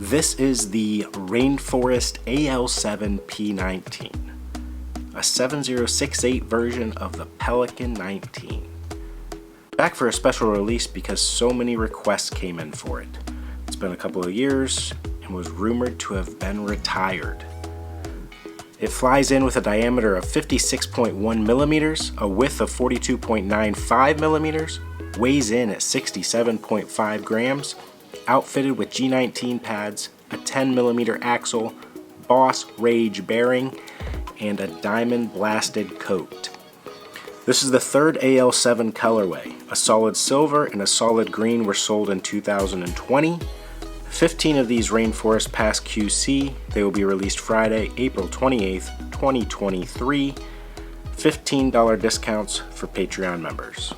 This is the Rainforest AL7 P19, a 7068 version of the Pelican 19. Back for a special release because so many requests came in for it. It's been a couple of years and was rumored to have been retired. It flies in with a diameter of 56.1 millimeters, a width of 42.95 millimeters, weighs in at 67.5 grams, outfitted with G19 pads, a 10 millimeter axle, Boss Rage bearing, and a diamond blasted coat. This is the third AL7 colorway. A solid silver and a solid green were sold in 2020. 15 of these Rainforest passed QC. They will be released Friday, April 28th, 2023. $15 discounts for Patreon members.